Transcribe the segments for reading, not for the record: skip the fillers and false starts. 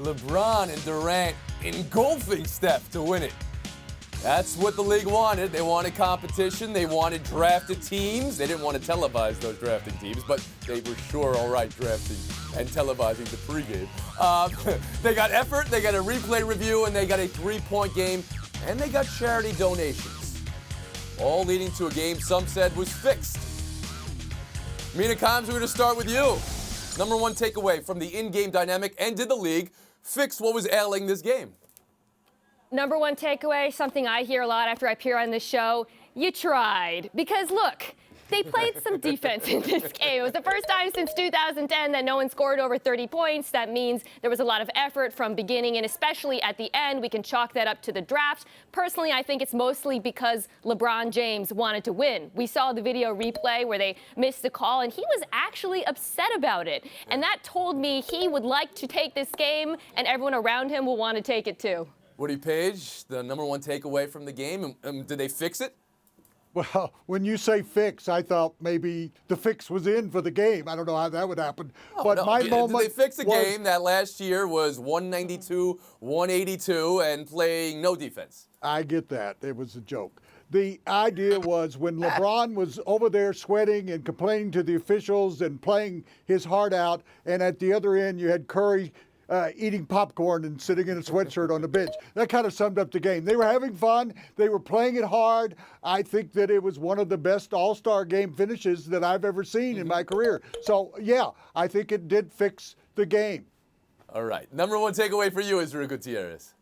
LeBron and Durant engulfing Steph to win it. That's what the league wanted. They wanted competition. They wanted drafted teams. They didn't want to televise those drafting teams, but they were sure all right drafting and televising the pregame. They got effort, they got a replay review, and they got a three-point game, and they got charity donations. All leading to a game some said was fixed. Mina Kimes, we're going to start with you. Number one takeaway from the in-game dynamic, and did the league fix what was ailing this game? Number one takeaway, something I hear a lot after I appear on this show, you tried. Because look, they played some defense in this game. It was the first time since 2010 that no one scored over 30 points. That means there was a lot of effort from beginning, and especially at the end, we can chalk that up to the draft. Personally, I think it's mostly because LeBron James wanted to win. We saw the video replay where they missed the call, and he was actually upset about it. And that told me he would like to take this game, and everyone around him will want to take it too. Woody Paige, the number one takeaway from the game, did they fix it? Well, when you say fix, I thought maybe the fix was in for the game. I don't know how that would happen. But no. my moment Did they fix a game that last year was 192, 182, and playing no defense? I get that. It was a joke. The idea was when LeBron was over there sweating and complaining to the officials and playing his heart out, and at the other end you had Curry eating popcorn and sitting in a sweatshirt on the bench. That kind of summed up the game. They were having fun. They were playing it hard. I think that it was one of the best All-Star game finishes that I've ever seen in my career. So, yeah, I think it did fix the game. All right. Number one takeaway for you, Israel Gutierrez.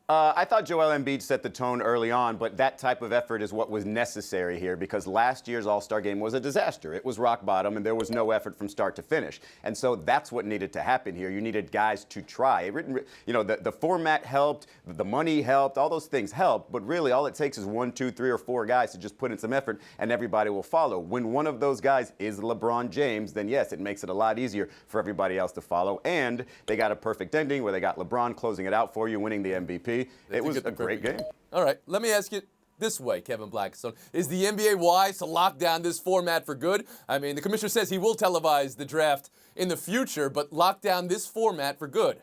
I thought Joel Embiid set the tone early on, but that type of effort is what was necessary here because last year's All-Star game was a disaster. It was rock bottom, and there was no effort from start to finish. And so that's what needed to happen here. You needed guys to try. The format helped, the money helped, all those things helped, but really all it takes is 1, 2, 3, or 4 guys to just put in some effort, and everybody will follow. When one of those guys is LeBron James, then yes, it makes it a lot easier for everybody else to follow. And they got a perfect ending where they got LeBron closing it out for you, winning the MVP. It was a great game. All right, let me ask you this way, Kevin Blackstone. Is the NBA wise to lock down this format for good? I mean, the commissioner says he will televise the draft in the future, but lock down this format for good.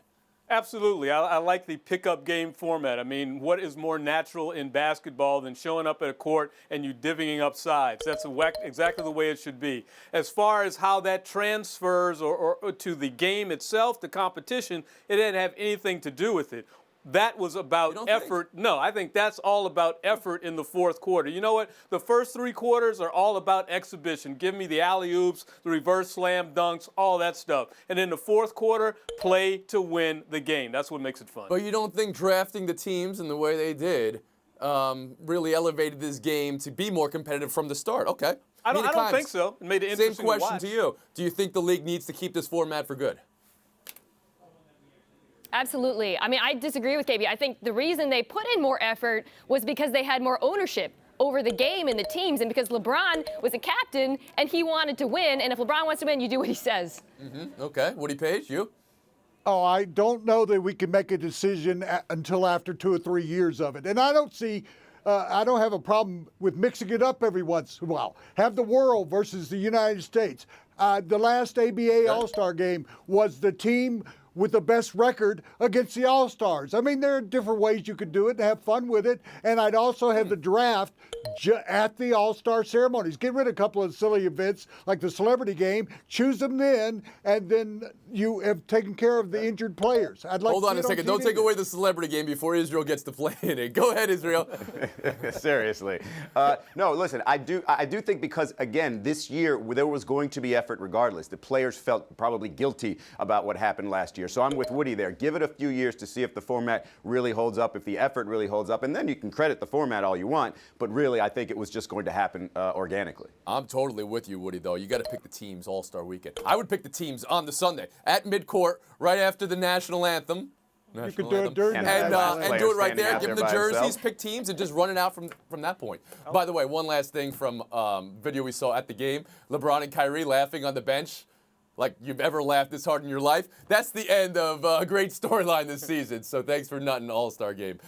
Absolutely. I like the pickup game format. I mean, what is more natural in basketball than showing up at a court and you divvying up sides? That's exactly the way it should be. As far as how that transfers or to the game itself, the competition, it didn't have anything to do with it. That was about effort. No, I think that's all about effort in the fourth quarter. You know what? The first 3 quarters are all about exhibition. Give me the alley-oops, the reverse slam dunks, all that stuff. And in the fourth quarter, play to win the game. That's what makes it fun. But you don't think drafting the teams in the way they did really elevated this game to be more competitive from the start? Okay. I don't think so. It made it interesting Same question to to you. Do you think the league needs to keep this format for good? Absolutely. I mean, I disagree with KB. I think the reason they put in more effort was because they had more ownership over the game and the teams, and because LeBron was a captain and he wanted to win. And if LeBron wants to win, you do what he says. Okay. Woody Paige, you? Oh, I don't know that we can make a decision until after 2 or 3 years of it. And I don't have a problem with mixing it up every once in a while. Have the world versus the United States. The last ABA All-Star game was the team with the best record against the All-Stars. I mean, there are different ways you could do it and have fun with it. And I'd also have the draft at the All-Star ceremonies. Get rid of a couple of silly events like the celebrity game, choose them then, and then you have taken care of the injured players. I'd like Hold on a second. Don't take away the celebrity game before Israel gets to play in it. Go ahead, Israel. Seriously. No, listen, I do think because, again, this year there was going to be effort regardless. The players felt probably guilty about what happened last year. So I'm with Woody there. Give it a few years to see if the format really holds up, if the effort really holds up, and then you can credit the format all you want. But really, I think it was just going to happen organically. I'm totally with you, Woody, though. You got to pick the teams All-Star Weekend. I would pick the teams on the Sunday at midcourt, right after the national anthem. You could do it during and do it right there. Give them the jerseys, pick teams, and just run it out from that point. By the way, one last thing from video we saw at the game. LeBron and Kyrie laughing on the bench like you've ever laughed this hard in your life. That's the end of a great storyline this season. So thanks for nutting All-Star Game.